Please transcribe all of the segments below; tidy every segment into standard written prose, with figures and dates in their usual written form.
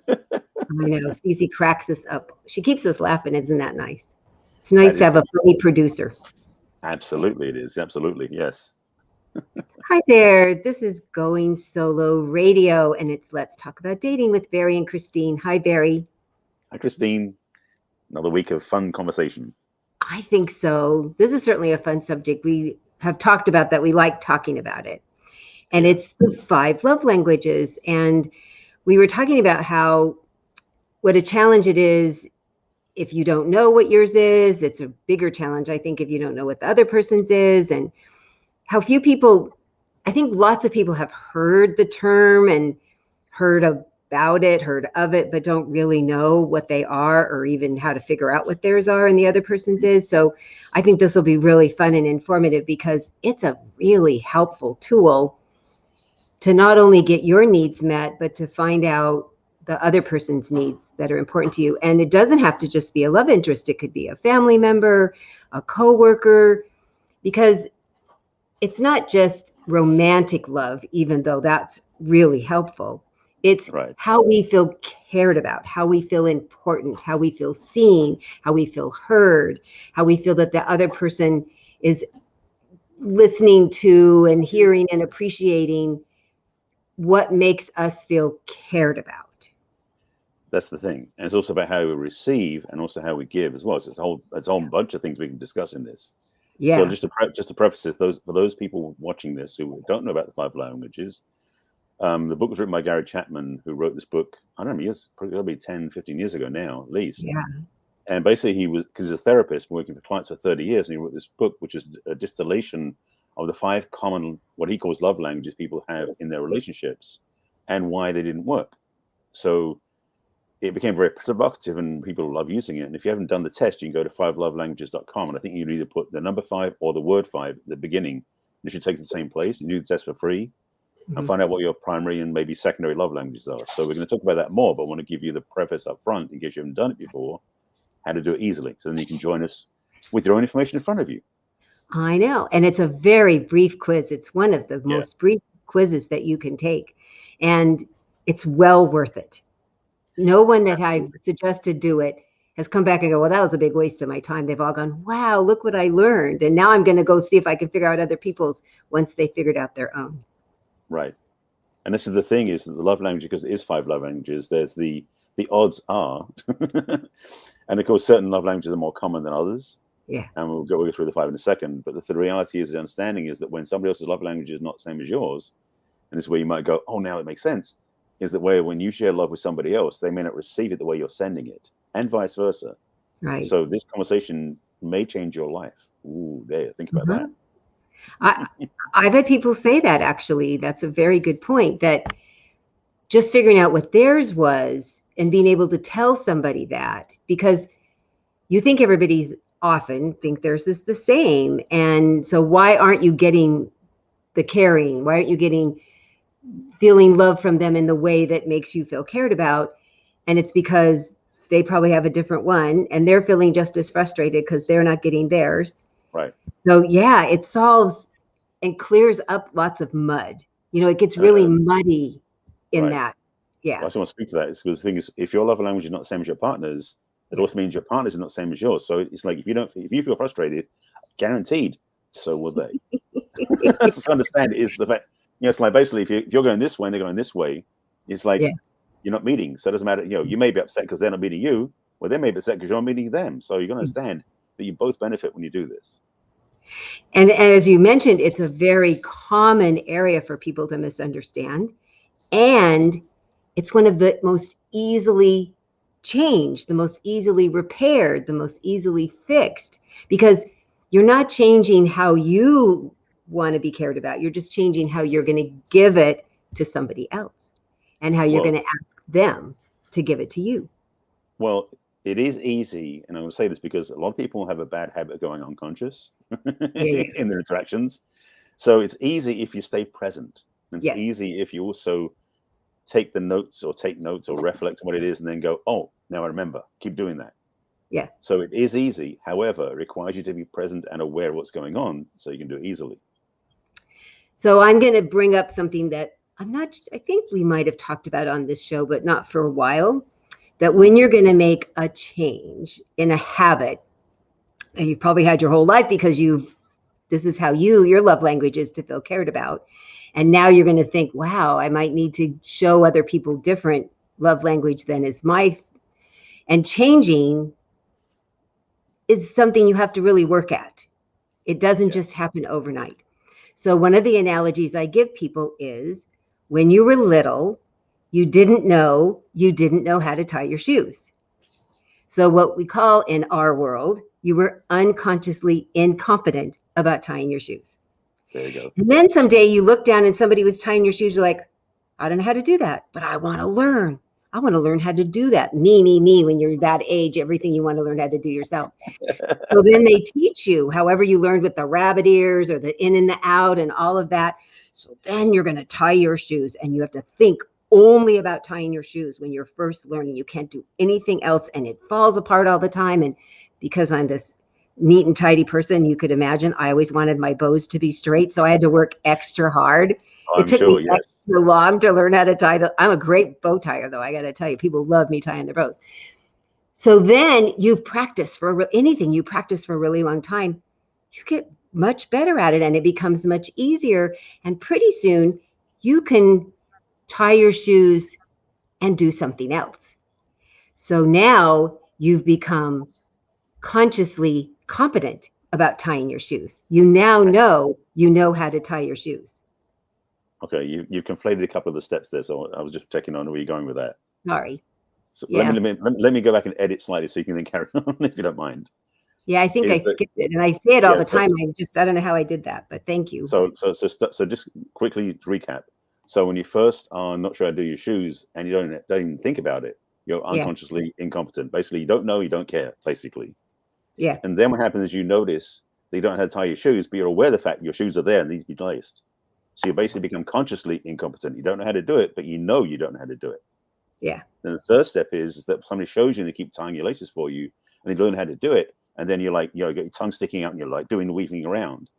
I know. Cece cracks us up. She keeps us laughing. Isn't that nice? It's nice That to is have a funny producer. absolutely, it is. Absolutely. Yes. Hi there. This is Going Solo Radio, and it's Let's Talk About Dating with Barry and Christine. Hi, Barry. Hi, Christine. Another week of fun conversation. I think so. This is certainly a fun subject. We have talked about that. We like talking about it. And Yeah. it's the 5 love languages. And we were talking about what a challenge it is if you don't know what yours is. It's a bigger challenge, I think, if you don't know what the other person's is, and how few people, I think lots of people have heard the term and heard about it, heard of it, but don't really know what they are or even how to figure out what theirs are and the other person's is. So I think this will be really fun and informative because it's a really helpful tool to not only get your needs met, but to find out the other person's needs that are important to you. And it doesn't have to just be a love interest. It could be a family member, a coworker, because it's not just romantic love, even though that's really helpful. It's Right. how we feel cared about, how we feel important, how we feel seen, how we feel heard, how we feel that the other person is listening to and hearing and appreciating what makes us feel cared about. That's the thing. And it's also about how we receive and also how we give as well. So it's a whole bunch of things we can discuss in this. Yeah. So just to preface this, for those people watching this who don't know about the 5 languages, the book was written by Gary Chapman, who wrote this book, I don't know, probably 10, 15 years ago now, at least. Yeah. And basically because he's a therapist working for clients for 30 years, and he wrote this book, which is a distillation of the 5 common, what he calls love languages people have in their relationships and why they didn't work. So it became very provocative and people love using it. And if you haven't done the test, you can go to 5lovelanguages.com. And I think you can either put the number 5 or the word 5 at the beginning. You should take it to the same place and do the test for free and find out what your primary and maybe secondary love languages are. So we're going to talk about that more, but I want to give you the preface up front in case you haven't done it before, how to do it easily. So then you can join us with your own information in front of you. I know. And it's a very brief quiz. It's one of the most brief quizzes that you can take. And it's well worth it. No one that I've suggested do it has come back and go, well, that was a big waste of my time. They've all gone, wow, look what I learned. And now I'm going to go see if I can figure out other people's once they figured out their own. Right. And this is the thing, is that the love language, because it is 5 love languages, there's the odds are, and of course, certain love languages are more common than others. Yeah. And we'll go through the 5 in a second. But the reality is, the understanding is that when somebody else's love language is not the same as yours, and this is where you might go, oh, now it makes sense, is that when you share love with somebody else, they may not receive it the way you're sending it, and vice versa. Right. So this conversation may change your life. Ooh, there, think about that. I've had people say that, actually. That's a very good point, that just figuring out what theirs was and being able to tell somebody that, because you think everybody's often think theirs is the same. And so why aren't you getting the caring? Why aren't you feeling love from them in the way that makes you feel cared about? And it's because they probably have a different one and they're feeling just as frustrated because they're not getting theirs. Right. So yeah, it solves and clears up lots of mud. It gets really muddy in that. Yeah. Well, I just want to speak to that. It's because the thing is, if your love language is not the same as your partner's, it also means your partner's is not the same as yours. So it's like, if you feel frustrated, guaranteed, so will they. Just understand is the fact, it's like basically if you're going this way and they're going this way, it's like you're not meeting. So it doesn't matter. You may be upset because they're not meeting you, or they may be upset because you're not meeting them. So you're going to understand that you both benefit when you do this. And as you mentioned, it's a very common area for people to misunderstand. And it's one of the most easily changed, the most easily repaired, the most easily fixed, because you're not changing how you want to be cared about. You're just changing how you're going to give it to somebody else and how you're going to ask them to give it to you. Well, it is easy, and I will say this because a lot of people have a bad habit of going unconscious in their interactions. So it's easy if you stay present. It's easy if you also take notes or reflect on what it is and then go, oh, now I remember. Keep doing that. Yeah. So it is easy. However, it requires you to be present and aware of what's going on so you can do it easily. So I'm going to bring up something that I think we might have talked about on this show, but not for a while, that when you're going to make a change in a habit, and you've probably had your whole life because this is how your love language is to feel cared about. And now you're going to think, wow, I might need to show other people different love language than is my, and changing is something you have to really work at. It doesn't just happen overnight. So one of the analogies I give people is when you were little, you didn't know how to tie your shoes. So what we call in our world, you were unconsciously incompetent about tying your shoes. There you go. And then someday you look down and somebody was tying your shoes. You're like, I don't know how to do that, but I want to learn. I want to learn how to do that. Me. When you're that age, everything you want to learn how to do yourself. So then they teach you, however you learned with the rabbit ears or the in and the out and all of that. So then you're going to tie your shoes, and you have to think only about tying your shoes when you're first learning. You can't do anything else, and it falls apart all the time. And because I'm this neat and tidy person, you could imagine I always wanted my bows to be straight, so I had to work extra hard. It took me extra long to learn how to tie I'm a great bow tire, though. I got to tell you, people love me tying their bows. So then you practice for anything you practice for a really long time, you get much better at it, and it becomes much easier. And pretty soon you can tie your shoes and do something else. So now you've become consciously competent about tying your shoes. You now know how to tie your shoes. Okay, you conflated a couple of the steps there, so I was just checking on where you're going with that. Sorry. So let me go back and edit slightly so you can then carry on if you don't mind. Yeah, I think I skipped it, and I say it all the time. I don't know how I did that, but thank you. So just quickly to recap. So when you first are not sure how to do your shoes and you don't even think about it, you're unconsciously incompetent. Basically, you don't know, you don't care, basically. Yeah. And then what happens is you notice that you don't know how to tie your shoes, but you're aware of the fact your shoes are there and need to be laced. So you basically become consciously incompetent. You don't know how to do it, but you know don't know how to do it. Yeah. Then the third step is that somebody shows you and they keep tying your laces for you, and they learn how to do it. And then you're like, you get your tongue sticking out and you're like doing the weaving around.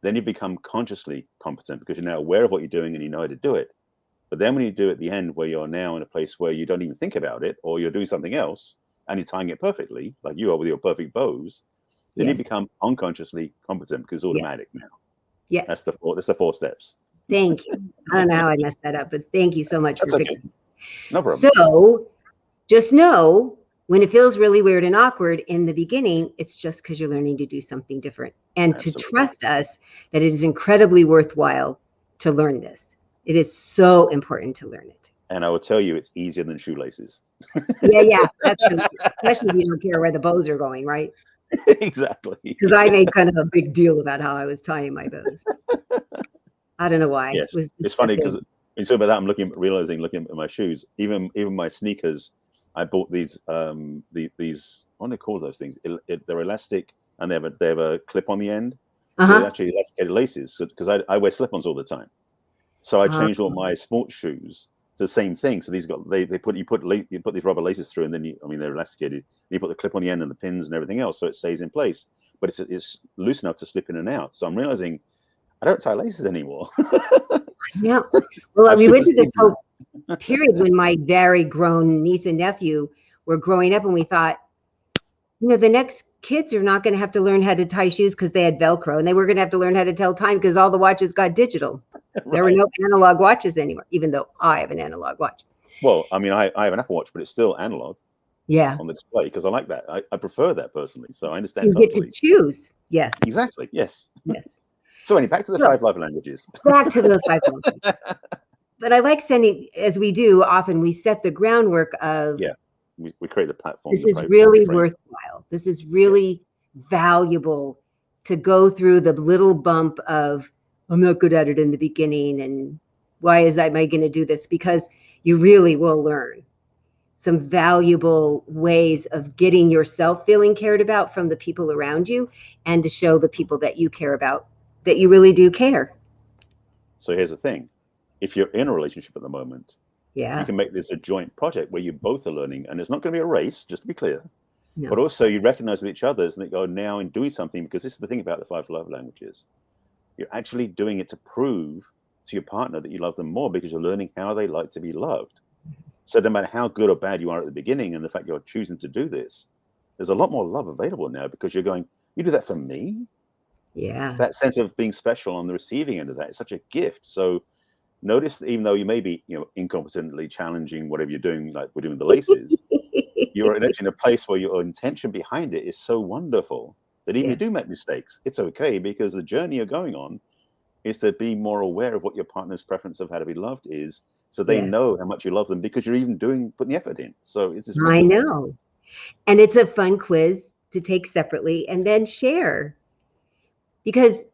Then you become consciously competent because you're now aware of what you're doing and you know how to do it. But then when you do at the end where you're now in a place where you don't even think about it, or you're doing something else and you're tying it perfectly, like you are with your perfect bows, then you become unconsciously competent because it's automatic now. Yeah. That's the four steps. Thank you. I don't know how I messed that up, but thank you so much for fixing it. No problem. So just know when it feels really weird and awkward in the beginning, it's just because you're learning to do something different, and to trust us that it is incredibly worthwhile to learn this. It is so important to learn it. And I will tell you, it's easier than shoelaces. Yeah, that's true. Especially if you don't care where the bows are going, right? Exactly. Because I made kind of a big deal about how I was tying my bows. I don't know why. Yes. It's funny because when you talk about that, I'm realizing looking at my shoes, even my sneakers. I bought these these what do they call those things? They're elastic and they have a clip on the end. So they're actually elasticated laces because I wear slip-ons all the time. So I changed all my sports shoes to the same thing. So these you put these rubber laces through, and then they're elasticated. You put the clip on the end and the pins and everything else, so it stays in place. But it's loose enough to slip in and out. So I'm realizing I don't tie laces anymore. Yeah. Well, we went through this whole period when my very grown niece and nephew were growing up, and we thought, the next kids are not going to have to learn how to tie shoes because they had Velcro, and they were going to have to learn how to tell time because all the watches got digital. Right. There were no analog watches anymore, even though I have an analog watch. Well, I have an Apple Watch, but it's still analog. Yeah. On the display because I like that. I prefer that personally. So I understand. You get to choose. Yes. Exactly. Yes. Yes. So anyway, back to the 5 love languages. Back to those 5 love languages. But I like sending, as we do often, we set the groundwork of. Yeah. We create the platform. This is really worthwhile. This is really valuable to go through the little bump of, I'm not good at it in the beginning, and why am I going to do this? Because you really will learn some valuable ways of getting yourself feeling cared about from the people around you, and to show the people that you care about that you really do care. So here's the thing. If you're in a relationship at the moment, you Yeah. can make this a joint project where you both are learning, and it's not going to be a race, just to be clear. No. But also you recognize with each other and they go now in doing something, because this is the thing about the 5 love languages. You're actually doing it to prove to your partner that you love them more because you're learning how they like to be loved. So no matter how good or bad you are at the beginning, and the fact you're choosing to do this, there's a lot more love available now because you're going, you do that for me? Yeah. That sense of being special on the receiving end of that is such a gift. So notice that even though you may be, incompetently challenging whatever you're doing, like we're doing the laces, you're actually in a place where your intention behind it is so wonderful that even if you do make mistakes, it's okay, because the journey you're going on is to be more aware of what your partner's preference of how to be loved is, so they know how much you love them because you're even putting the effort in. So it's this I wonderful. know. And it's a fun quiz to take separately and then share. Because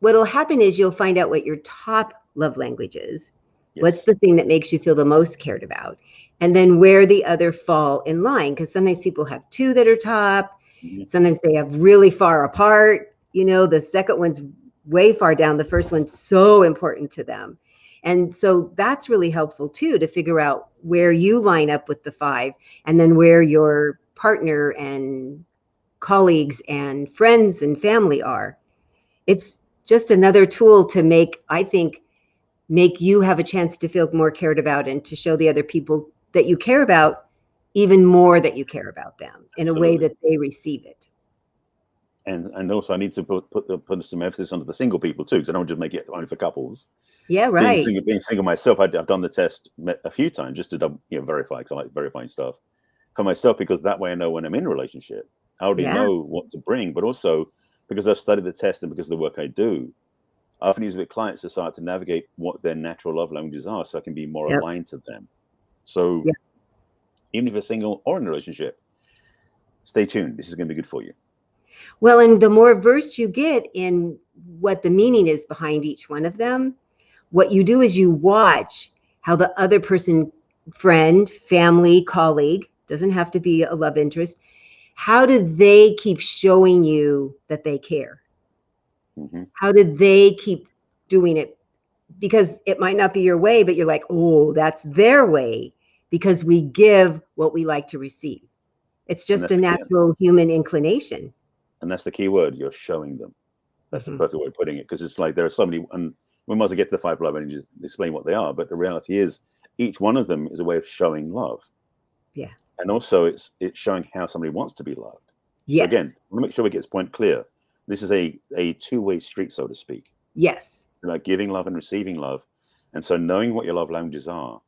what'll happen is you'll find out what your top love language is. Yes. What's the thing that makes you feel the most cared about? And then where the other fall in line. Because sometimes people have two that are top. Mhm. Sometimes they have really far apart. The second one's way far down. The first one's so important to them. And so that's really helpful too, to figure out where you line up with the 5, and then where your partner and colleagues and friends and family are. It's just another tool to make you have a chance to feel more cared about, and to show the other people that you care about even more, that you care about them in a way that they receive it. And also I need to put some emphasis onto the single people too, because I don't just make it only for couples. Yeah, right. Being single myself, I've done the test a few times just to verify, because I like verifying stuff for myself, because that way I know when I'm in a relationship, I already know what to bring, but also because I've studied the test and because of the work I do, I often use it with clients to start to navigate what their natural love languages are, so I can be more aligned to them. So even if you're single or in a relationship, stay tuned. This is going to be good for you. Well, and the more versed you get in what the meaning is behind each one of them, what you do is you watch how the other person, friend, family, colleague, doesn't have to be a love interest, how do they keep showing you that they care? Mm-hmm. How do they keep doing it? Because it might not be your way, but you're like, oh, that's their way, because we give what we like to receive. It's just a natural human inclination. And that's the key word. You're showing them. That's the perfect way of putting it, because it's like there are so many, and we might as well get to the 5 love and just explain what they are. But the reality is, each one of them is a way of showing love. Yeah. And also it's showing how somebody wants to be loved. Yes. So again, I want to make sure we get this point clear. This is a two-way street, so to speak. Yes. Like giving love and receiving love. And so knowing what your love languages are,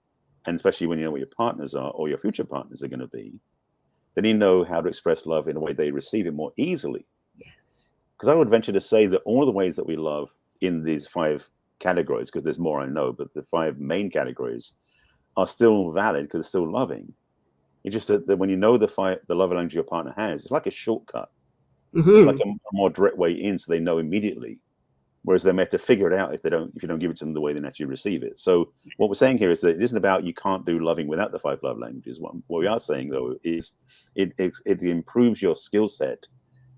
and especially when you know what your partners are or your future partners are going to be, then you know how to express love in a way they receive it more easily. Yes. Because I would venture to say that all of the ways that we love in these 5 categories, because there's more I know, but the 5 main categories are still valid because they're still loving. It's just that when you know the love language your partner has, it's like a shortcut. It's like a more direct way in, so they know immediately. Whereas they may have to figure it out if you don't give it to them the way they naturally receive it. So what we're saying here is that it isn't about you can't do loving without the 5 love languages. What we are saying though is it improves your skill set,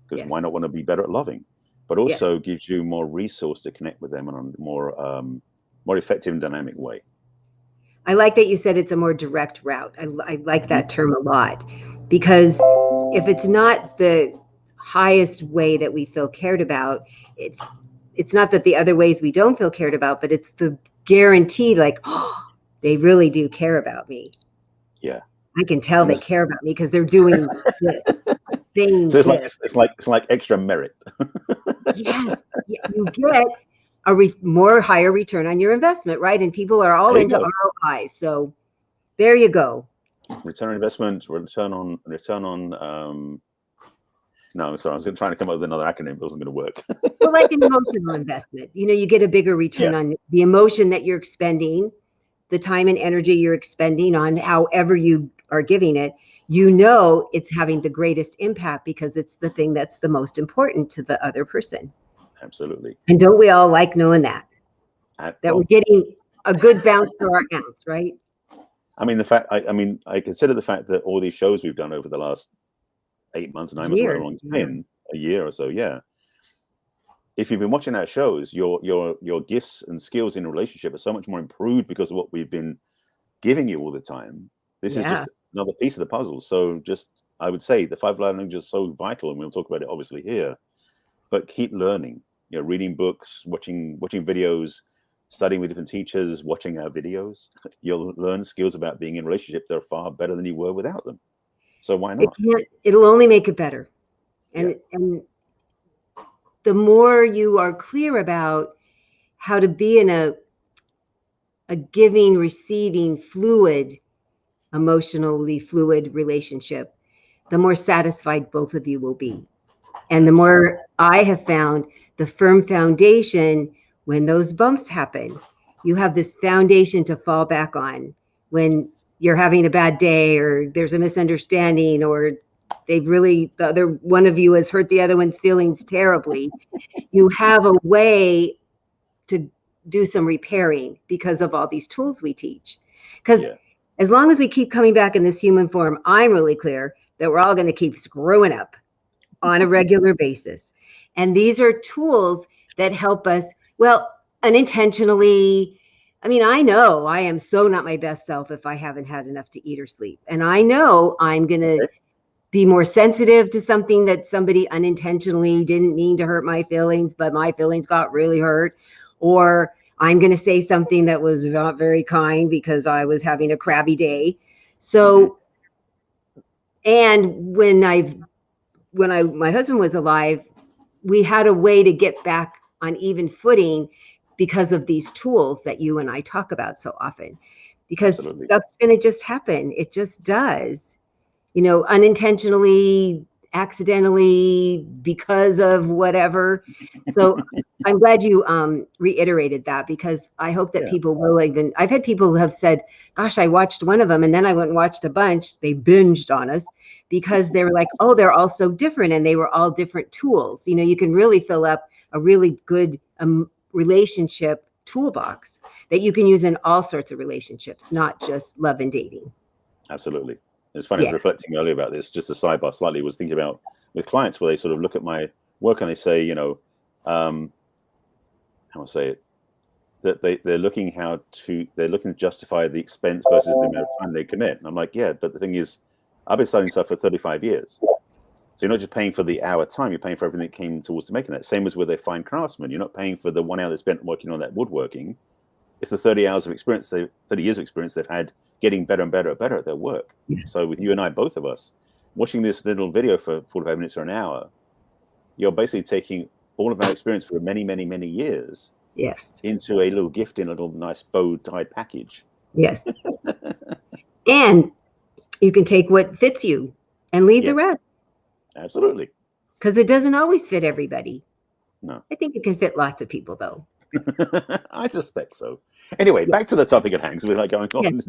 because why not want to be better at loving, but also gives you more resource to connect with them in a more effective and dynamic way. I like that you said it's a more direct route. I like that term a lot, because if it's not the highest way that we feel cared about, it's not that the other ways we don't feel cared about, but it's the guarantee, like, oh, they really do care about me. Yeah. I can tell they care about me because they're doing this. So it's like extra merit. Yes, you get a more higher return on your investment, right? And people are all into ROI, so there you go. Return on investment, return on. No, I'm sorry. I was trying to come up with another acronym. It wasn't going to work. Well, like an emotional investment, you get a bigger return on the emotion that you're expending, the time and energy you're expending on however you are giving it. It's having the greatest impact because it's the thing that's the most important to the other person. Absolutely. And don't we all like knowing that we're getting a good bounce for our ounce, right? I mean, I consider the fact that all these shows we've done over the last 8 months, 9 months, however long it's been, a year or so, if you've been watching our shows, your gifts and skills in a relationship are so much more improved because of what we've been giving you all the time. This is just another piece of the puzzle. So I would say the 5 love languages are so vital, and we'll talk about it obviously here, but keep learning, reading books, watching videos, studying with different teachers, watching our videos. You'll learn skills about being in relationships that are far better than you were without them. So why not? It'll only make it better. And, Yeah. and the more you are clear about how to be in a giving, receiving, fluid, emotionally fluid relationship, the more satisfied both of you will be. And the more I have found the firm foundation, when those bumps happen, you have this foundation to fall back on when you're having a bad day or there's a misunderstanding or the other one of you has hurt the other one's feelings terribly. You have a way to do some repairing because of all these tools we teach. Because as long as we keep coming back in this human form, I'm really clear that we're all going to keep screwing up on a regular basis. And these are tools that help us, well, unintentionally. I mean, I know I am so not my best self if I haven't had enough to eat or sleep. And I know I'm going to be more sensitive to something that somebody unintentionally didn't mean to hurt my feelings, but my feelings got really hurt. Or I'm going to say something that was not very kind because I was having a crabby day. So, and when my husband was alive, we had a way to get back on even footing because of these tools that you and I talk about so often, because stuff's going to just happen. It just does, unintentionally, accidentally, because of whatever. So I'm glad you reiterated that, because I hope that people will I've had people who have said, gosh, I watched one of them and then I went and watched a bunch. They binged on us because they were like, oh, they're all so different. And they were all different tools. You can really fill up a really good relationship toolbox that you can use in all sorts of relationships, not just love and dating. Absolutely. It's funny, I was reflecting earlier about this, just a sidebar slightly, was thinking about with clients where they sort of look at my work and they say, how I say it, that they're looking to justify the expense versus the amount of time they commit. And I'm like, yeah, but the thing is, I've been studying stuff for 35 years. So you're not just paying for the hour time, you're paying for everything that came towards to making that. Same as with a fine craftsman. You're not paying for the 1 hour they spent working on that woodworking. It's the 30 years of experience they've had getting better and better at their work. So with you and I, both of us, watching this little video for 45 minutes or an hour, you're basically taking all of our experience for many, many, many years into a little gift in a little nice bow-tied package. Yes. And you can take what fits you and leave the rest. Absolutely. Because it doesn't always fit everybody. No. I think it can fit lots of people, though. I suspect so. Anyway, back to the topic at hand, because we're like going on.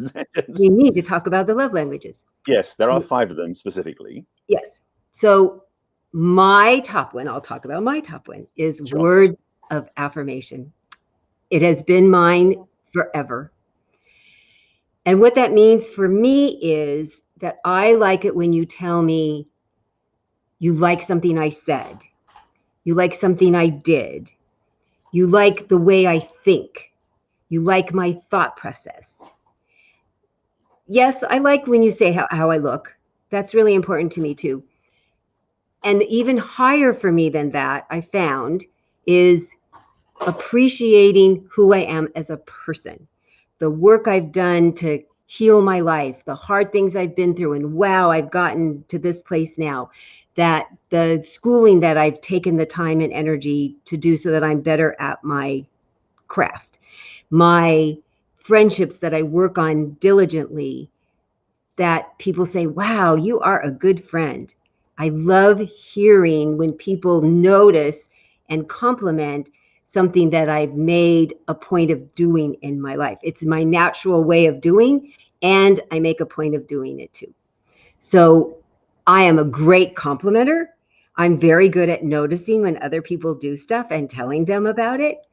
We need to talk about the love languages. Yes, there are 5 of them specifically. Yes. So my top one, I'll talk about my top one, is words of affirmation. It has been mine forever. And what that means for me is that I like it when you tell me you like something I said, you like something I did, you like the way I think, you like my thought process. Yes, I like when you say how I look. That's really important to me too. And even higher for me than that, I found, is appreciating who I am as a person, the work I've done to heal my life, the hard things I've been through, and wow, I've gotten to this place now, that the schooling that I've taken the time and energy to do so that I'm better at my craft, my friendships that I work on diligently, that people say, wow, you are a good friend. I love hearing when people notice and compliment something that I've made a point of doing in my life. It's my natural way of doing, and I make a point of doing it too. So I am a great complimenter. I'm very good at noticing when other people do stuff and telling them about it.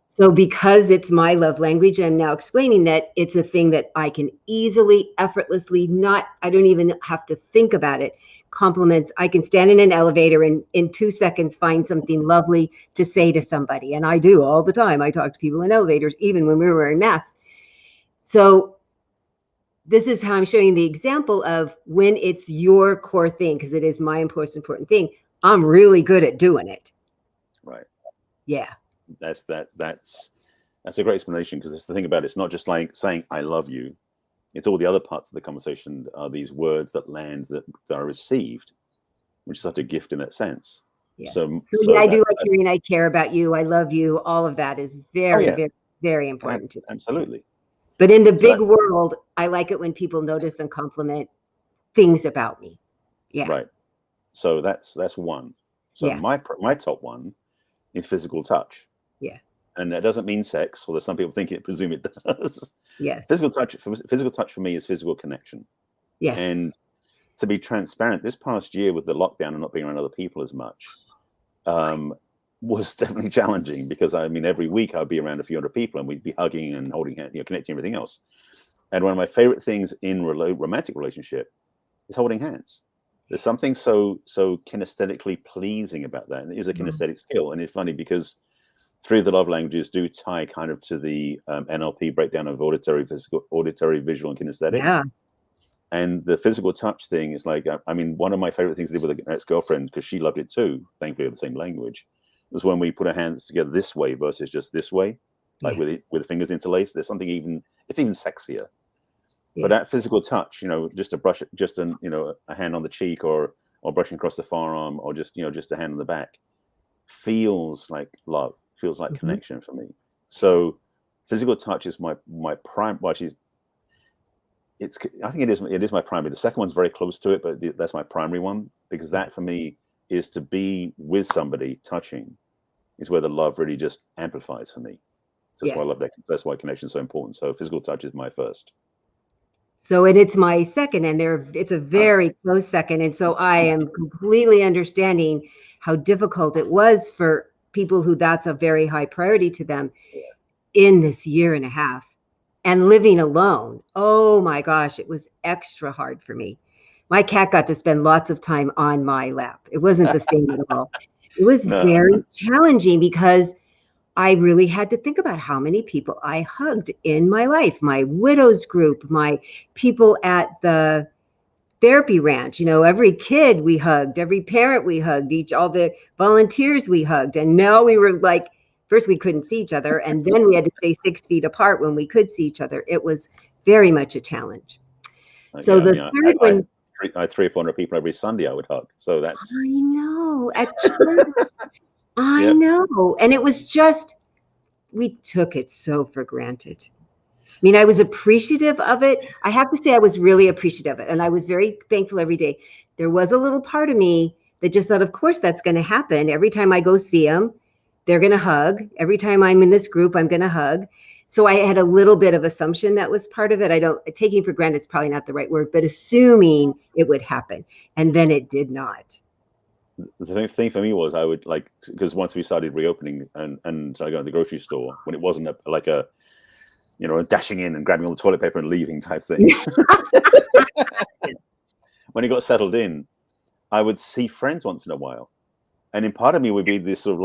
So because it's my love language, I'm now explaining that it's a thing that I can easily, effortlessly, I don't even have to think about it. Compliments. I can stand in an elevator and in 2 seconds find something lovely to say to somebody. And I do all the time. I talk to people in elevators, even when we were wearing masks. So this is how I'm showing the example of when it's your core thing, because it is my most important thing. I'm really good at doing it. Right. Yeah. That's That's a great explanation, because that's the thing about it. It's not just like saying I love you. It's all the other parts of the conversation are these words that land, that are received, which is such a gift in that sense. Yes. So yeah, I do like hearing I care about you, I love you. All of that is very, very, very important to me. Absolutely. But in the big world, I like it when people notice and compliment things about me. Yeah. Right. So that's one. So my top one is physical touch. Yeah. And that doesn't mean sex, although some people presume it does. Yes. Physical touch for me is physical connection. Yes. And to be transparent, this past year with the lockdown and not being around other people as much, was definitely challenging, because I mean, every week I'd be around a few hundred people and we'd be hugging and holding hands, connecting, everything else. And one of my favorite things in romantic relationship is holding hands. There's something so kinesthetically pleasing about that. And it is a kinesthetic skill. And it's funny because three of the love languages do tie kind of to the NLP breakdown of auditory, visual, and kinesthetic. Yeah. And the physical touch thing is like, I mean, one of my favorite things to do with an ex-girlfriend, because she loved it too, thankfully, the same language, was when we put our hands together this way versus just this way, like with the fingers interlaced. There's something it's even sexier. Yeah. But that physical touch, just a brush, just a hand on the cheek, or brushing across the forearm, or just a hand on the back, feels like love, feels like connection for me. So physical touch is my prime. Well, I think it is my primary. The second one's very close to it, but that's my primary one, because that for me is to be with somebody touching is where the love really just amplifies for me. So that's why I love that. That's why connection is so important. So physical touch is my first. So, and it's my second, and it's a very close second. And so I am completely understanding how difficult it was for people who that's a very high priority to them in this year and a half, and living alone. Oh my gosh, it was extra hard for me. My cat got to spend lots of time on my lap. It wasn't the same at all. It was very challenging, because I really had to think about how many people I hugged in my life, my widows group, my people at the therapy ranch. Every kid we hugged, every parent we hugged, all the volunteers we hugged. And now we were like, first we couldn't see each other, and then we had to stay 6 feet apart when we could see each other. It was very much a challenge. So the third one, I had 300 or 400 people every Sunday I would hug. So that's. I know, at church. I know. And it was just, we took it so for granted. I mean, I was appreciative of it. I have to say I was really appreciative of it. And I was very thankful every day. There was a little part of me that just thought, of course, that's going to happen. Every time I go see them, they're going to hug. Every time I'm in this group, I'm going to hug. So I had a little bit of assumption that was part of it. Taking for granted is probably not the right word, but assuming it would happen. And then it did not. The thing for me was I would because once we started reopening and I go to the grocery store, when it wasn't a dashing in and grabbing all the toilet paper and leaving type thing. When it got settled in, I would see friends once in a while. And in part of me would be this sort of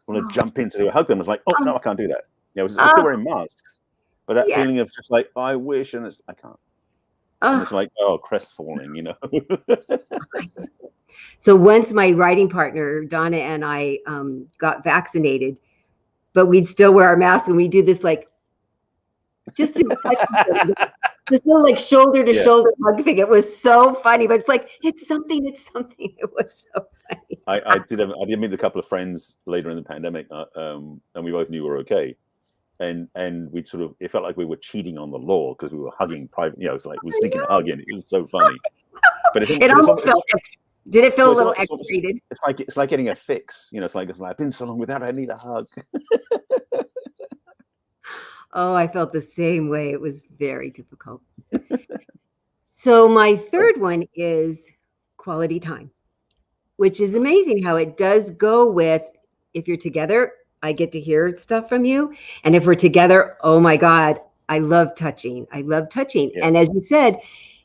want to jump in to hug them. I was like, oh, no, I can't do that. We're still wearing masks. But that feeling of just I wish, and I can't. And it's crestfalling, So once my writing partner, Donna, and I got vaccinated, but we'd still wear our masks, and we do this just to touch this little shoulder to shoulder hug thing. It was so funny, but it's something. It was so funny. I did meet a couple of friends later in the pandemic, and we both knew we were okay. And we'd it felt like we were cheating on the law because we were hugging private. We were sneaking a hug in. It was so funny. But it almost felt. Did it feel a little X-rated? It's like getting a fix. It's like I've been so long without. I need a hug. Oh, I felt the same way. It was very difficult. So my third one is quality time, which is amazing how it does go with, if you're together, I get to hear stuff from you. And if we're together, oh my God, I love touching. Yeah. And as you said,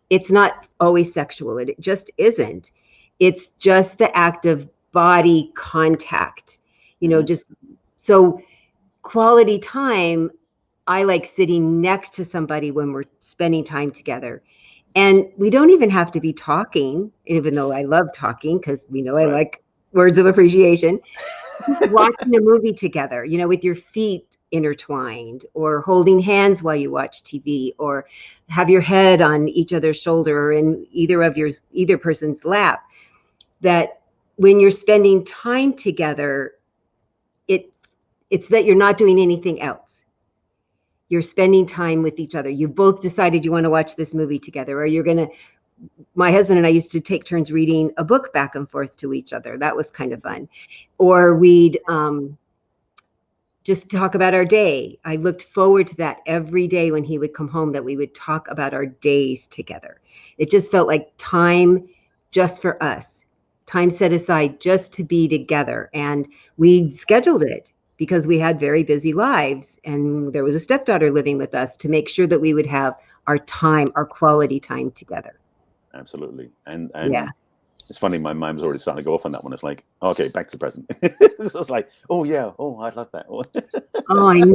it's not always sexual. It just isn't. It's just the act of body contact, just so quality time. I like sitting next to somebody when we're spending time together, and we don't even have to be talking, even though I love talking because I like words of appreciation. Just watching a movie together, with your feet intertwined, or holding hands while you watch TV, or have your head on each other's shoulder or in either person's lap, that when you're spending time together, it's that you're not doing anything else. You're spending time with each other. You both decided you want to watch this movie together, or my husband and I used to take turns reading a book back and forth to each other. That was kind of fun. Or we'd just talk about our day. I looked forward to that every day when he would come home, that we would talk about our days together. It just felt like time just for us, time set aside just to be together. And we scheduled it because we had very busy lives, and there was a stepdaughter living with us, to make sure that we would have our time, our quality time together. Absolutely. And yeah. It's funny, my mind was already starting to go off on that one. It's like, okay, back to the present. It's just like, oh yeah, oh, I love that. Oh, I know.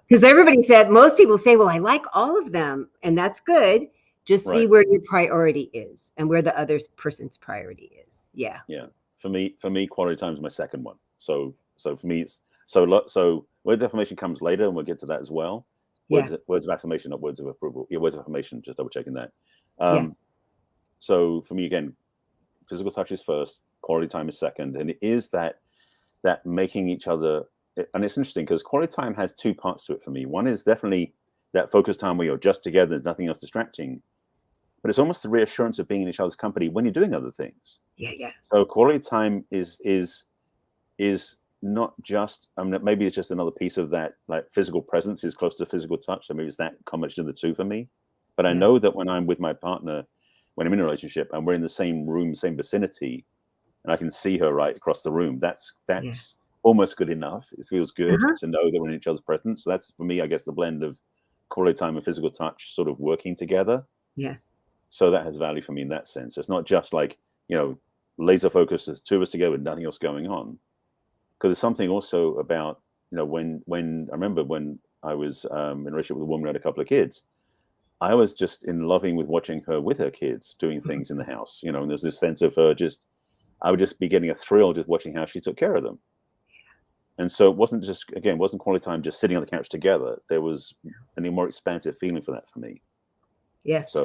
Because most people say, well, I like all of them, and that's good. Just see where your priority is and where the other person's priority is. Yeah. Yeah. For me, quality time is my second one. So for me, it's so word of affirmation comes later, and we'll get to that as well. Words of affirmation, not words of approval. Yeah, words of affirmation, just double checking that. So for me, again, physical touch is first, quality time is second. And it is that making each other, and it's interesting because quality time has two parts to it for me. One is definitely that focused time where you're just together, there's nothing else distracting. But it's almost the reassurance of being in each other's company when you're doing other things. Yeah. So quality time is not just, I mean, maybe it's just another piece of that, like physical presence is close to physical touch. So maybe it's that combination of the two for me. But I know that when I'm with my partner, when I'm in a relationship and we're in the same room, same vicinity, and I can see her right across the room, that's almost good enough. It feels good to know that we're in each other's presence. So that's, for me, I guess, the blend of quality time and physical touch sort of working together. Yeah. So that has value for me in that sense. It's not just like, laser focus, there's two of us together with nothing else going on. Because there's something also about, when I remember when I was in a relationship with a woman who had a couple of kids, I was just in loving with watching her with her kids doing things in the house, and there's this sense of her I would just be getting a thrill just watching how she took care of them. And so it wasn't quality time just sitting on the couch together. There was a more expansive feeling for that for me. Yes. So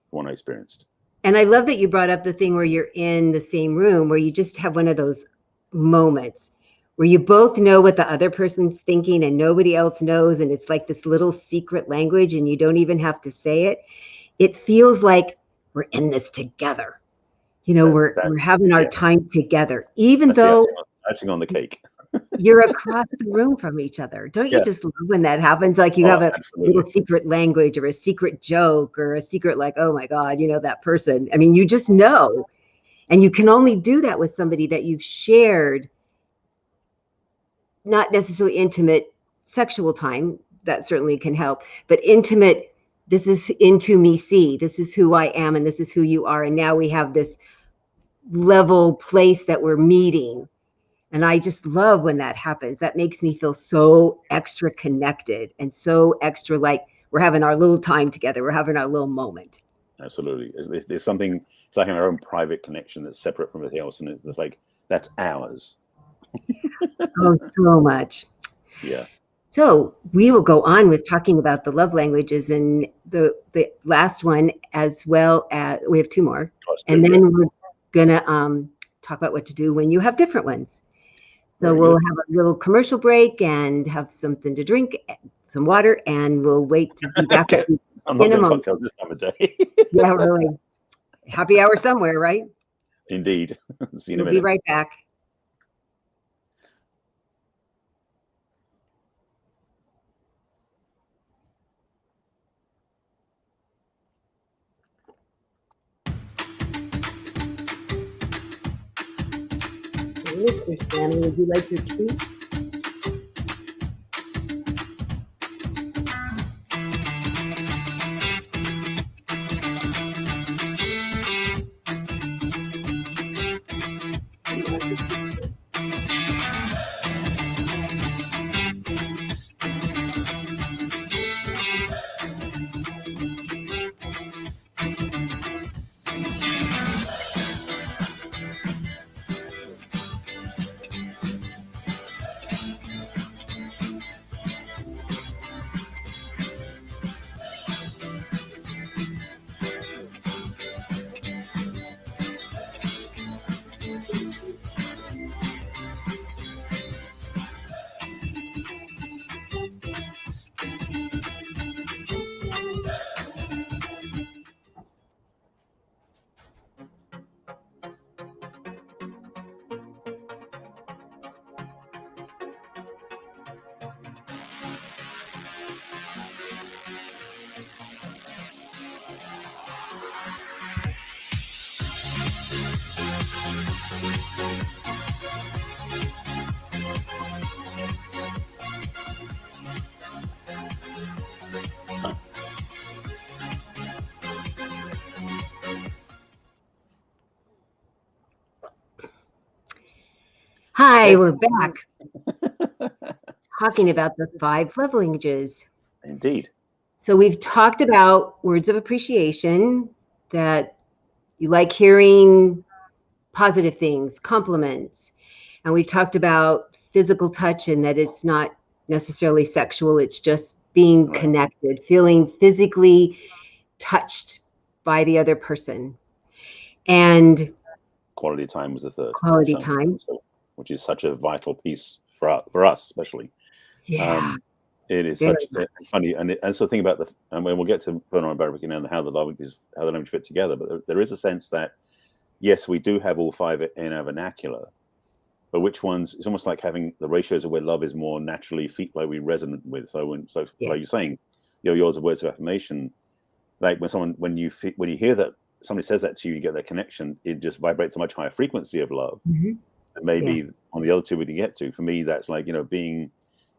one I experienced. And I love that you brought up the thing where you're in the same room, where you just have one of those moments where you both know what the other person's thinking and nobody else knows. And it's like this little secret language and you don't even have to say it. It feels like we're in this together. We're having our time together, even though icing on the cake. You're across the room from each other. Don't you just love when that happens? Like you have a little secret language or a secret joke or a secret, like, oh my God, that person. I mean, you just know. And you can only do that with somebody that you've shared, not necessarily intimate sexual time. That certainly can help, but intimate, this is into me, see, this is who I am and this is who you are. And now we have this level place that we're meeting. And I just love when that happens. That makes me feel so extra connected and so extra like we're having our little time together. We're having our little moment. Absolutely. There's something, it's like our own private connection that's separate from everything else. And it's like, that's ours. Oh, so much. Yeah. So we will go on with talking about the love languages and the last one, as well as we have two more. And then we're going to talk about what to do when you have different ones. So we'll have a little commercial break and have something to drink, some water, and we'll wait to be back in I'm not a doing moment. cocktails this time of day. Yeah, really. Happy hour somewhere, right? Indeed. See you in a minute. We'll be right back. Mr. Stanley, would you like your treat? Hi, we're back talking about the 5 love languages. Indeed. So we've talked about words of appreciation, that you like hearing positive things, compliments. And we've talked about physical touch and that it's not necessarily sexual. It's just being Right. connected, feeling physically touched by the other person. And Quality time was the third. quality time. Which is such a vital piece for us, especially. Yeah. It is Very such funny, and so think about and we'll get to Baumgartner Barry and how the language fit together. But there is a sense that yes, we do have all 5 in our vernacular, but which ones? It's almost like having the ratios of where love is more naturally like we resonant with. So like you're saying, yours are words of affirmation. Like when you hear that somebody says that to you, you get that connection. It just vibrates a much higher frequency of love. Mm-hmm. And maybe on the other two we can get to. For me, that's like, being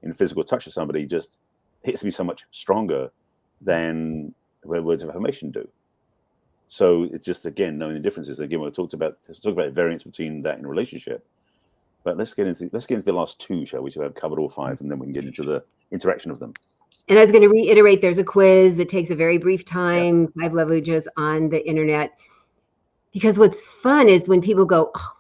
in physical touch with somebody just hits me so much stronger than where words of affirmation do. So it's just, again, knowing the differences. Again, we'll talk about variance between that in a relationship. But let's get into the last 2, shall we? So I've covered all 5, and then we can get into the interaction of them. And I was going to reiterate, there's a quiz that takes a very brief time, 5 love languages on the internet. Because what's fun is when people go, oh,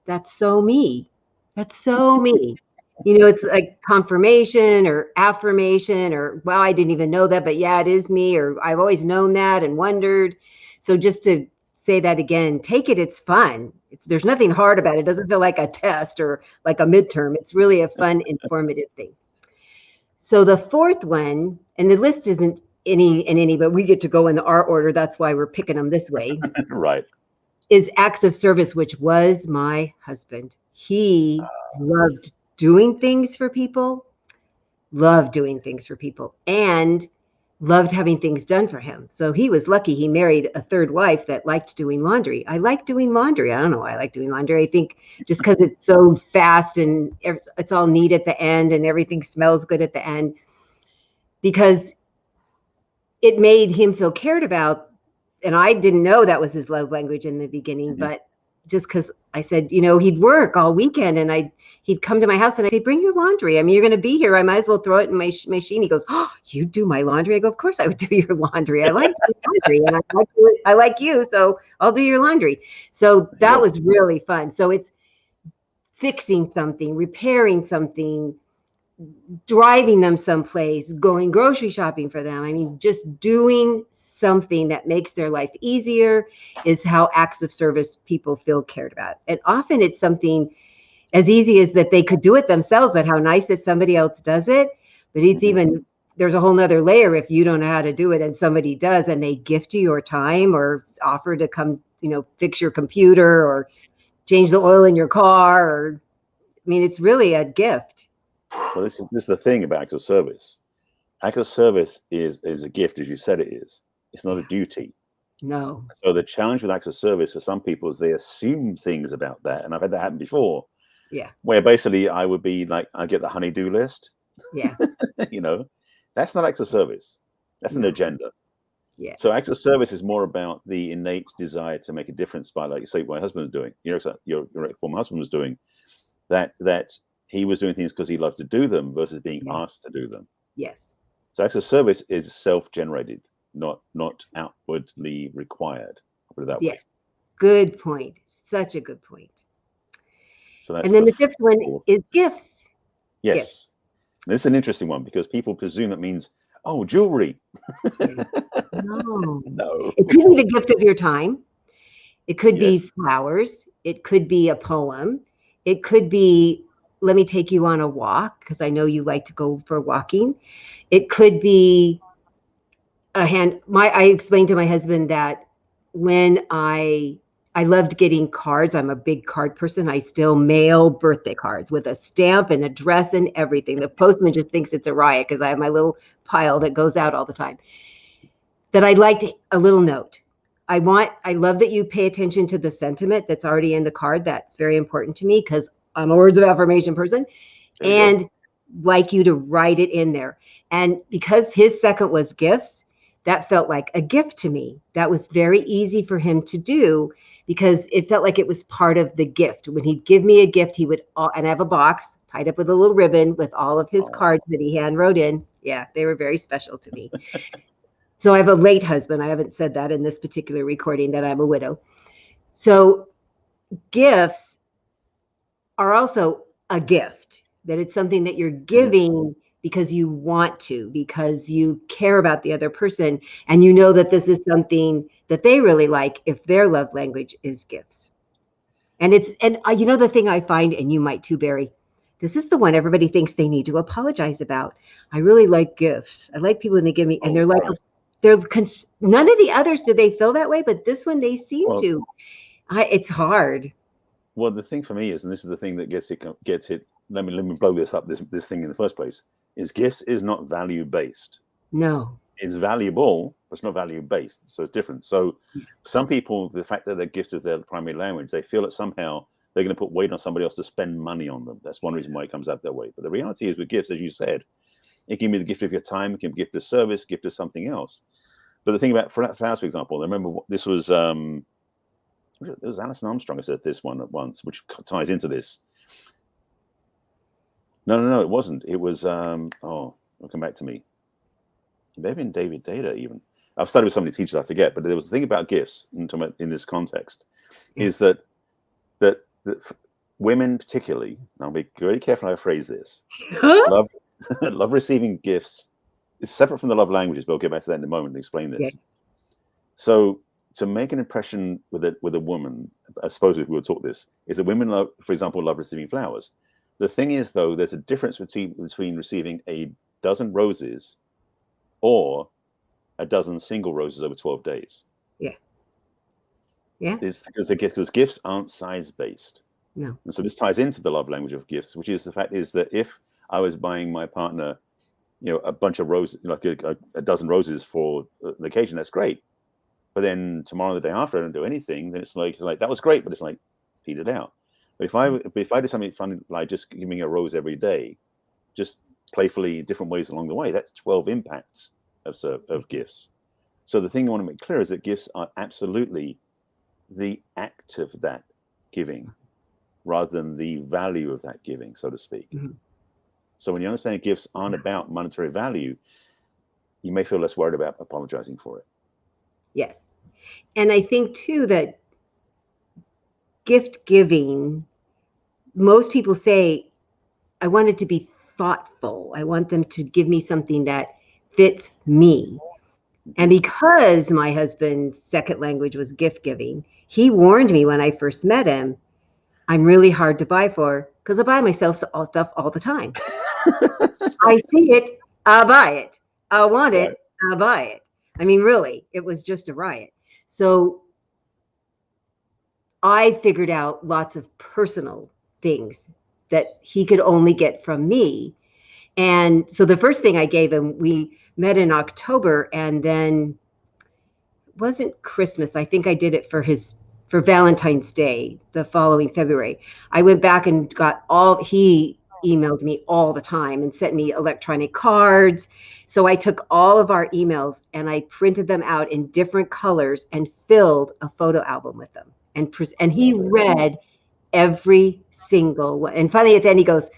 that's so me. That's so me. It's like confirmation or affirmation or, wow, I didn't even know that, but yeah, it is me. Or I've always known that and wondered. So just to say that again, take it. It's fun. There's nothing hard about it. It doesn't feel like a test or like a midterm. It's really a fun, informative thing. So the 4th one, and the list isn't any, but we get to go in our order. That's why we're picking them this way. Right. Is acts of service, which was my husband. He loved doing things for people, and loved having things done for him. So he was lucky. He married a 3rd wife that liked doing laundry. I like doing laundry. I don't know why I like doing laundry. I think just because it's so fast and it's all neat at the end and everything smells good at the end, because it made him feel cared about. And I didn't know that was his love language in the beginning, but just because I said, he'd work all weekend and he'd come to my house and I'd say, bring your laundry. I mean, you're going to be here. I might as well throw it in my machine. He goes, oh, you do my laundry? I go, of course I would do your laundry. I like doing laundry and I like you, so I'll do your laundry. So that was really fun. So it's fixing something, repairing something, driving them someplace, going grocery shopping for them. I mean, just doing something that makes their life easier is how acts of service people feel cared about. And often it's something as easy as that they could do it themselves, but how nice that somebody else does it. But it's there's a whole nother layer if you don't know how to do it and somebody does and they gift you your time or offer to come, fix your computer or change the oil in your car. Or, I mean, it's really a gift. Well, this is the thing about acts of service. Acts of service is a gift, as you said it is. It's not a duty. No. So the challenge with acts of service for some people is they assume things about that. And I've had that happen before. Yeah. Where basically I would be like, I get the honey-do list. Yeah. That's not acts of service. That's an agenda. Yeah. So acts of service is more about the innate desire to make a difference by, like, say, what my husband was doing. Your former husband was doing that he was doing things because he loved to do them versus being asked to do them. Yes. So acts of service is self-generated, not outwardly required. I'll put it that way. Yes. Good point. Such a good point. So that's and then the 5th one is gifts. Yes. Gifts. This is an interesting one because people presume that means, oh, jewelry. No. No. It could be the gift of your time. It could be flowers. It could be a poem. It could be, let me take you on a walk, because I know you like to go for walking. It could be a hand. I explained to my husband that when I loved getting cards. I'm a big card person. I still mail birthday cards with a stamp and address and everything. The postman just thinks it's a riot because I have my little pile that goes out all the time. That I'd like a little note. I love that you pay attention to the sentiment that's already in the card. That's very important to me because I'm a words of affirmation person. And like you to write it in there. And because his second was gifts, that felt like a gift to me. That was very easy for him to do because it felt like it was part of the gift. When he'd give me a gift, he would, and I have a box tied up with a little ribbon with all of his cards that he hand wrote in. Yeah, they were very special to me. So I have a late husband. I haven't said that in this particular recording, that I'm a widow. So gifts are also a gift, that it's something that you're giving because you want to, because you care about the other person, and you know that this is something that they really like if their love language is gifts. And you know, the thing I find, and you might too, Barry, this is the one everybody thinks they need to apologize about. I really like gifts. I like people when they give me, and they're like, none of the others, do they feel that way? But this one, they seem to. It's hard. Well, the thing for me is, and this is the thing that gets it. Let me blow this up. This thing in the first place is gifts is not value based. No, it's valuable, but it's not value based. So it's different. So some people, the fact that their gift is their primary language, they feel that somehow they're going to put weight on somebody else to spend money on them. That's one reason why it comes out that way. But the reality is, with gifts, as you said, it can be the gift of your time, it can be a gift of service, gift of something else. But the thing about flowers, for example, I remember this was it was Alison Armstrong who said this one at once, which ties into this. No, it wasn't. It was it'll come back to me. Maybe in David Data even. I've studied with so many teachers I forget, but there was a thing about gifts in this context, is that women particularly, and I'll be very careful how I phrase this, love receiving gifts. It's separate from the love languages, but I'll get back to that in a moment and explain this. Yeah. So to make an impression with a woman, I suppose if we were taught this, is that women love, for example, love receiving flowers. The thing is, though, there's a difference between receiving a dozen roses or a dozen single roses over 12 days. Yeah. Yeah. It's because gifts aren't size-based. No. And so this ties into the love language of gifts, which is the fact is that if I was buying my partner, a bunch of roses, like a dozen roses for the occasion, that's great. But then tomorrow, the day after, I don't do anything, then it's like that was great, but it's like petered out. But if I do something fun, like just giving a rose every day, just playfully different ways along the way, that's 12 impacts of gifts. So the thing I want to make clear is that gifts are absolutely the act of that giving rather than the value of that giving, so to speak. Mm-hmm. So when you understand gifts aren't about monetary value, you may feel less worried about apologizing for it. Yes. And I think too that gift giving, most people say, I want it to be thoughtful. I want them to give me something that fits me. And because my husband's second language was gift giving, he warned me when I first met him, I'm really hard to buy for because I buy myself stuff all the time. I see it, I'll buy it. I want it, I'll buy it. I mean, really, it was just a riot. So I figured out lots of personal things that he could only get from me. And so the first thing I gave him, we met in October, and then it wasn't Christmas. I think I did it for Valentine's Day, the following February. I went back and he emailed me all the time and sent me electronic cards. So I took all of our emails and I printed them out in different colors and filled a photo album with them. And he read every single one. And finally at the end he goes,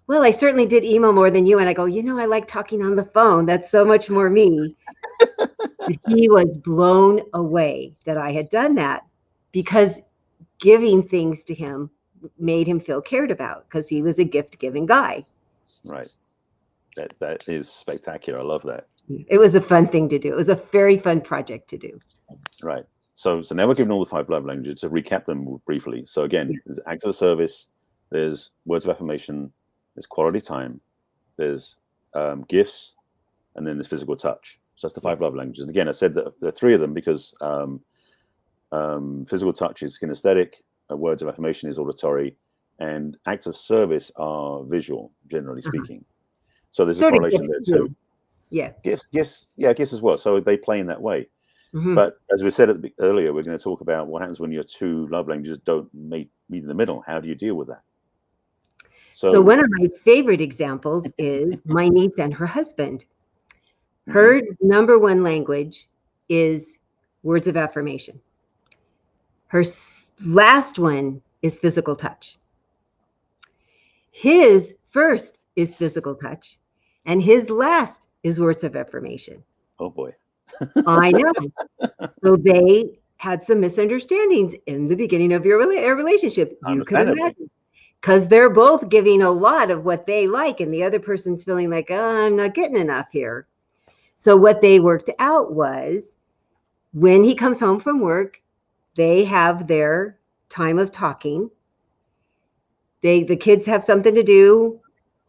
well, I certainly did email more than you. And I go, I like talking on the phone. That's so much more me. He was blown away that I had done that, because giving things to him made him feel cared about, because he was a gift-giving guy. Right. That is spectacular. I love that. It was a fun thing to do. It was a very fun project to do. Right. So now we're given all the 5 love languages. To recap them briefly. So again, there's acts of service, there's words of affirmation, there's quality time, there's gifts, and then there's physical touch. So that's the 5 love languages. And again, I said that there are 3 of them because physical touch is kinesthetic, words of affirmation is auditory, and acts of service are visual, generally speaking. So there's a correlation there too. Yeah. Gifts as well. So they play in that way. Mm-hmm. But as we said earlier, we're going to talk about what happens when your 2 love languages don't meet in the middle. How do you deal with that? So one of my favorite examples is my niece and her husband. Her number 1 language is words of affirmation. Her last one is physical touch. His first is physical touch, and his last is words of affirmation. Oh boy. I know. So they had some misunderstandings in the beginning of your relationship. You could imagine. Because they're both giving a lot of what they like, and the other person's feeling like, oh, I'm not getting enough here. So what they worked out was when he comes home from work, they have their time of talking. The kids have something to do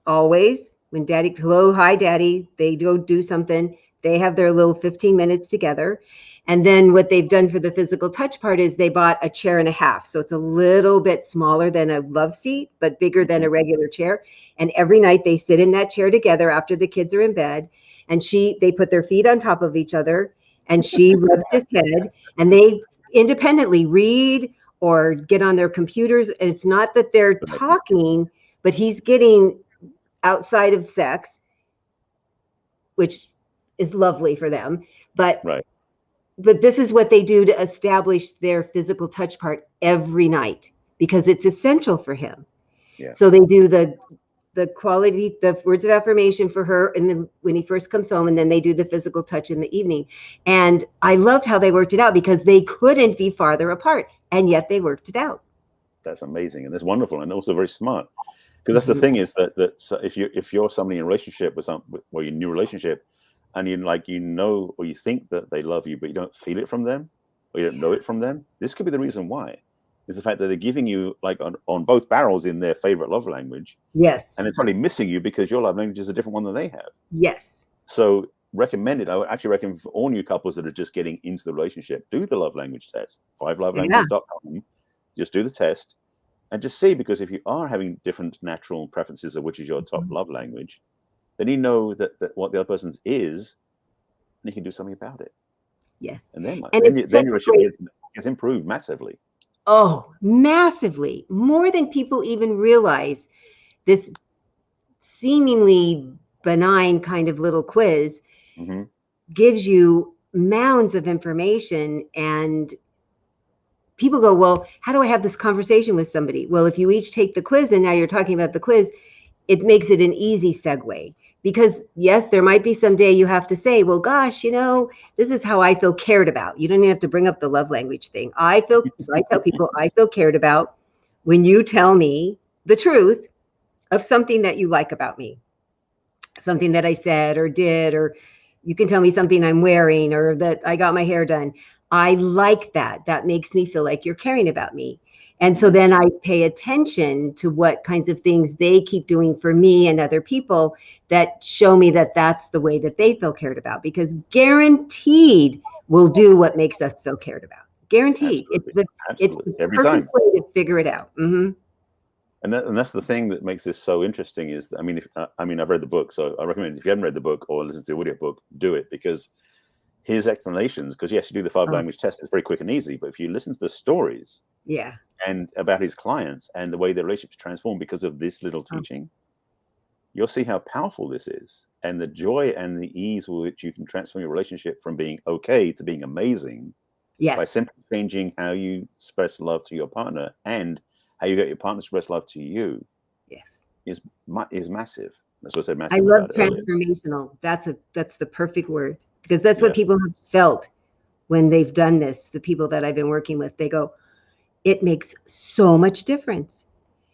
always. When daddy, hello, hi, daddy, they go do something. They have their little 15 minutes together. And then what they've done for the physical touch part is they bought a chair and a half. So it's a little bit smaller than a love seat, but bigger than a regular chair. And every night they sit in that chair together after the kids are in bed. And they put their feet on top of each other, and she rubs his head, and they independently read or get on their computers. And it's not that they're talking, but he's getting outside of sex, which is lovely for them. But this is what they do to establish their physical touch part every night, because it's essential for him. Yeah. So they do the quality, the words of affirmation for her, and then when he first comes home, and then they do the physical touch in the evening. And I loved how they worked it out, because they couldn't be farther apart, and yet they worked it out. That's amazing, and that's wonderful, and also very smart. Because that's the thing is that if you're somebody in a relationship with your new relationship, and you know or you think that they love you, but you don't feel it from them, or you don't know it from them, this could be the reason why. Is the fact that they're giving you like on both barrels in their favorite love language. Yes. And it's only missing you because your love language is a different one than they have. Yes. So recommended. I would actually recommend for all new couples that are just getting into the relationship, do the love language test. 5lovelanguages.com. Just do the test and just see, because if you are having different natural preferences of which is your top love language, then you know that what the other person's is, and you can do something about it. Yes. And then your relationship gets improved massively. Oh, massively. More than people even realize. This seemingly benign kind of little quiz gives you mounds of information, and people go, well, how do I have this conversation with somebody? Well, if you each take the quiz and now you're talking about the quiz, it makes it an easy segue. Because yes, there might be some day you have to say, well, gosh, this is how I feel cared about. You don't even have to bring up the love language thing. So I tell people I feel cared about when you tell me the truth of something that you like about me, something that I said or did, or you can tell me something I'm wearing, or that I got my hair done. I like that. That makes me feel like you're caring about me. And so then I pay attention to what kinds of things they keep doing for me and other people that show me that that's the way that they feel cared about, because guaranteed we'll do what makes us feel cared about. Guaranteed. Absolutely. It's the Every perfect time. way to figure it out. And that's the thing that makes this so interesting is that, I've read the book, so I recommend if you haven't read the book or listened to the audio book, do it, because his explanations, because yes, you do the 5-language test, it's very quick and easy, but if you listen to the stories and about his clients and the way their relationships transform because of this little teaching, you'll see how powerful this is, and the joy and the ease with which you can transform your relationship from being okay to being amazing by simply changing how you express love to your partner and how you get your partner to express love to you. Is massive. That's what I said. Massive. I love transformational. That's the perfect word, because that's what people have felt when they've done this. The people that I've been working with, they go, it makes so much difference.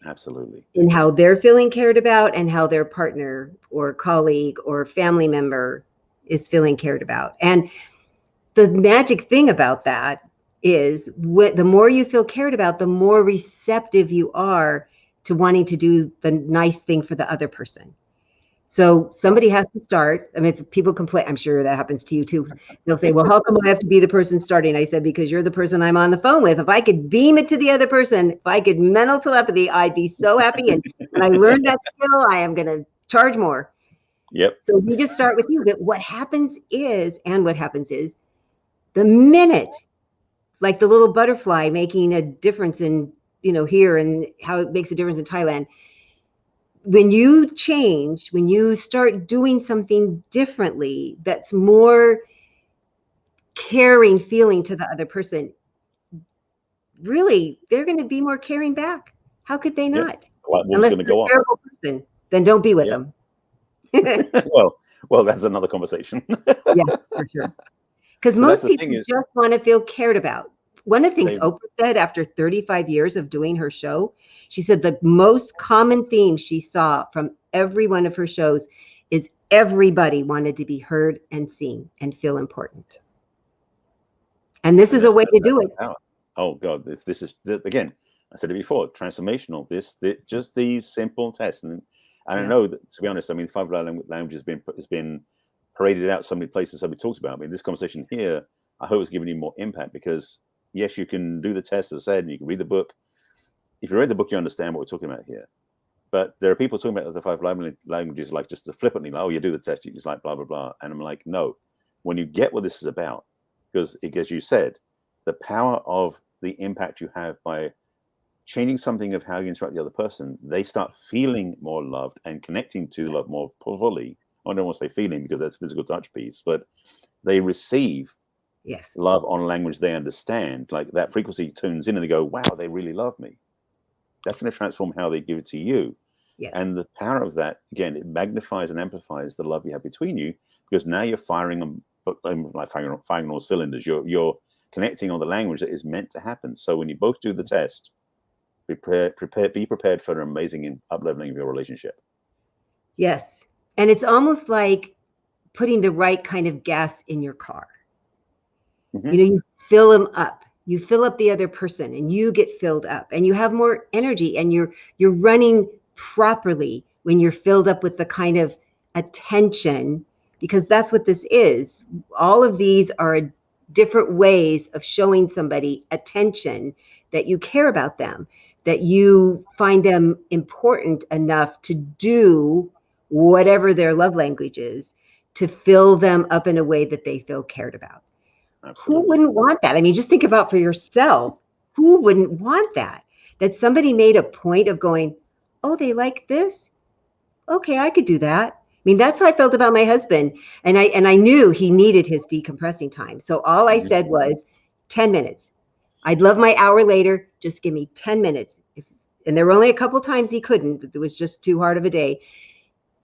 Absolutely. In how they're feeling cared about and how their partner or colleague or family member is feeling cared about. And the magic thing about that is the more you feel cared about, the more receptive you are to wanting to do the nice thing for the other person. So somebody has to start. People complain. I'm sure that happens to you too. They'll say, well, how come I have to be the person starting? I said, because you're the person I'm on the phone with. If I could beam it to the other person, if I could mental telepathy, I'd be so happy. And when I learned that skill, I am going to charge more. Yep. So we just start with you. But what happens is the minute, like the little butterfly making a difference in, here, and how it makes a difference in Thailand. When you change, when you start doing something differently, that's more caring feeling to the other person, really, they're going to be more caring back. How could they not? Light bulb's Unless going to they're go a off. terrible person, then don't be with them. well, that's another conversation. Yeah, for sure. Because most people just want to feel cared about. One of the things Oprah said after 35 years of doing her show, she said the most common theme she saw from every one of her shows is everybody wanted to be heard and seen and feel important. And this is a way to do it. Oh God, this is again. I said it before. Transformational. Just these simple tests, and I know that, to be honest, I mean, 5 language has been paraded out so many places. So we talked about. I mean, this conversation here, I hope it's given you more impact because yes, you can do the test, as I said, and you can read the book. If you read the book, you understand what we're talking about here. But there are people talking about the 5 languages like just flippantly, like, oh, you do the test, you just like blah blah blah, and I'm like, no. When you get what this is about, because as you said, the power of the impact you have by changing something of how you interact with the other person, they start feeling more loved and connecting to love more fully. I don't want to say feeling because that's a physical touch piece, but they receive love on language they understand. Like that frequency tunes in and they go, wow, they really love me. That's going to transform how they give it to you. Yes. And the power of that, again, it magnifies and amplifies the love you have between you because now you're firing on all cylinders. You're connecting on the language that is meant to happen. So when you both do the test, be prepared for an amazing up-leveling of your relationship. Yes. And it's almost like putting the right kind of gas in your car. Mm-hmm. You know, you fill them up. You fill up the other person and you get filled up and you have more energy and you're running properly when you're filled up with the kind of attention, because that's what this is. All of these are different ways of showing somebody attention, that you care about them, that you find them important enough to do whatever their love language is, to fill them up in a way that they feel cared about. Absolutely. Who wouldn't want that? I mean, just think about for yourself. Who wouldn't want that? That somebody made a point of going, oh, they like this? Okay, I could do that. I mean, that's how I felt about my husband. And I knew he needed his decompressing time. So all I said was 10 minutes. I'd love my hour later. Just give me 10 minutes. And there were only a couple times he couldn't, but it was just too hard of a day.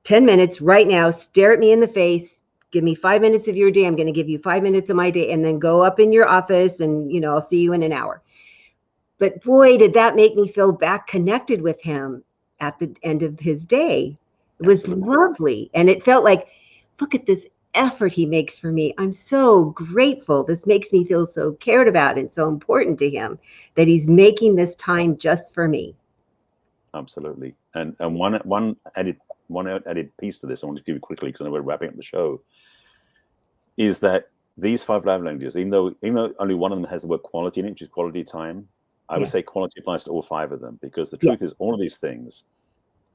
10 minutes right now, stare at me in the face. Give me 5 minutes of your day. I'm going to give you 5 minutes of my day, and then go up in your office and, you know, I'll see you in an hour. But boy, did that make me feel back connected with him at the end of his day. It was lovely. And it felt like, look at this effort he makes for me. I'm so grateful. This makes me feel so cared about and so important to him that he's making this time just for me. Absolutely. And one added piece to this, I want to give you quickly because I know we're wrapping up the show, is that these 5 love languages, even though only one of them has the word quality in it, which is quality time, I would say quality applies to all 5 of them, because the truth is all of these things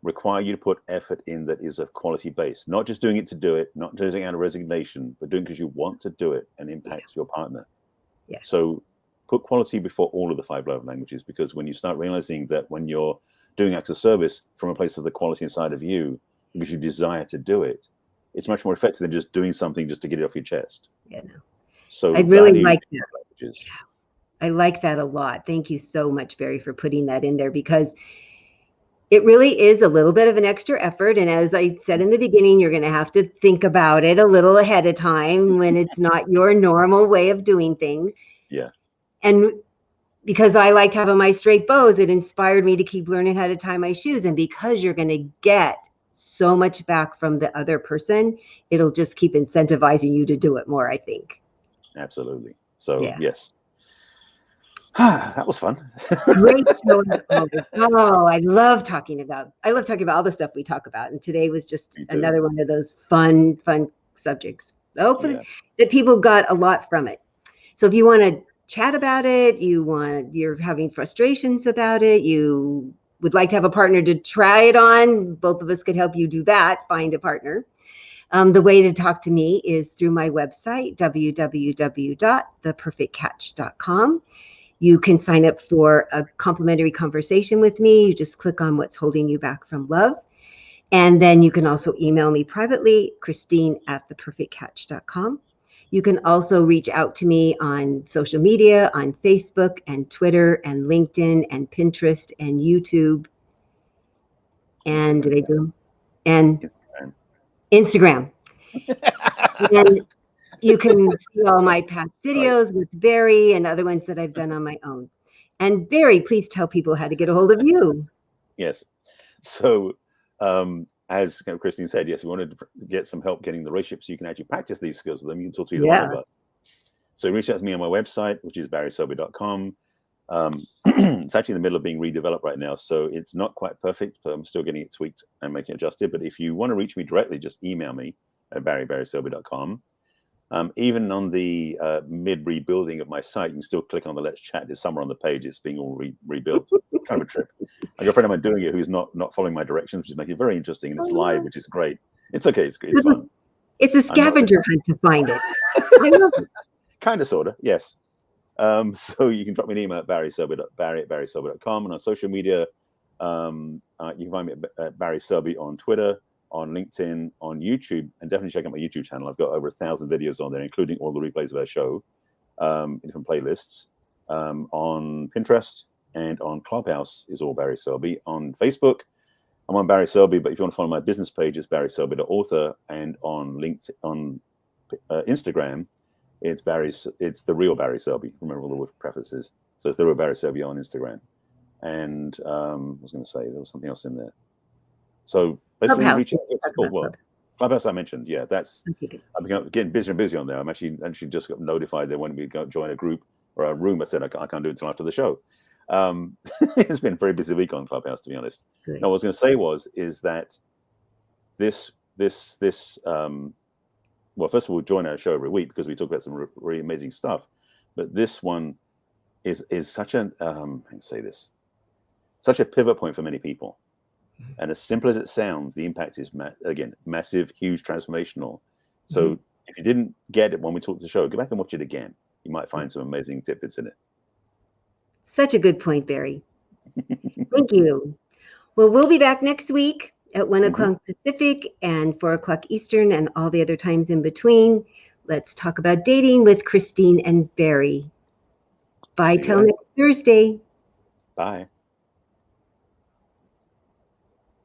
require you to put effort in that is of quality base, not just doing it to do it, not doing it out of resignation, but doing it because you want to do it and impact your partner. Yeah. So put quality before all of the 5 love languages, because when you start realizing that when you're doing acts of service from a place of the quality inside of you, because you desire to do it, it's much more effective than just doing something just to get it off your chest. Yeah, no. So I really like that. Languages. I like that a lot. Thank you so much, Barry, for putting that in there, because it really is a little bit of an extra effort. And as I said in the beginning, you're going to have to think about it a little ahead of time when it's not your normal way of doing things. Yeah. And because I liked having my straight bows, it inspired me to keep learning how to tie my shoes. And because you're going to get so much back from the other person, it'll just keep incentivizing you to do it more, I think. Absolutely. So, yes. That was fun. Great show. Oh, I love talking about all the stuff we talk about. And today was just another one of those fun subjects. Hopefully that people got a lot from it. So if you want to chat about it, you're having frustrations about it, you would like to have a partner to try it on, both of us could help you do that, find a partner. The way to talk to me is through my website, www.theperfectcatch.com. You can sign up for a complimentary conversation with me. You just click on what's holding you back from love. And then you can also email me privately, Christine@theperfectcatch.com. You can also reach out to me on social media, on Facebook and Twitter and LinkedIn and Pinterest and YouTube. And did I do? And Instagram. And you can see all my past videos with Barry and other ones that I've done on my own. And Barry, please tell people how to get a hold of you. Yes. So, as Christine said, yes, we wanted to get some help getting the relationships so you can actually practice these skills with them. You can talk to either one of us. So reach out to me on my website, which is barryselby.com. It's actually in the middle of being redeveloped right now, so it's not quite perfect, but I'm still getting it tweaked and making it adjusted. But if you want to reach me directly, just email me at barryselby.com. Even on the mid-rebuilding of my site, you can still click on the Let's Chat. There's somewhere on the page. It's being all rebuilt. Kind of a trip. I got a friend of mine doing it who's not following my directions, which is making it very interesting. And it's live, which is great. It's okay. It's fun. It's a scavenger hunt to find it. I love it. Kind of, sort of, yes. So you can drop me an email at barry@barryselby.com. And on social media, you can find me at Barry Selby on Twitter, on LinkedIn, on YouTube, and definitely check out my YouTube channel. I've got over 1,000 videos on there, including all the replays of our show, in different playlists. On Pinterest and on Clubhouse is all Barry Selby. On Facebook, I'm on Barry Selby, but if you want to follow my business page, it's barryselby.author, and on LinkedIn, on Instagram, it's the real Barry Selby. Remember all the prefaces. So it's the real Barry Selby on Instagram. And I was going to say there was something else in there. So basically, reach out. Clubhouse I mentioned, yeah, that's. I'm getting busier and busier on there. I'm actually just got notified they wanted me to go join a group or a room. I said I can't do it until after the show. It's been a very busy week on Clubhouse, to be honest. Now, what I was going to say is that this well, first of all, join our show every week because we talk about some really amazing stuff. But this one is such a such a pivot point for many people. And as simple as it sounds, the impact is again massive, huge, transformational. So if you didn't get it when we talked to the show, go back and watch it again. You might find some amazing tidbits in it. Such a good point, Barry. Thank you. Well, we'll be back next week at 1 o'clock Pacific and 4 o'clock Eastern and all the other times in between. Let's talk about dating with Christine and Barry. Bye till next Thursday. Bye.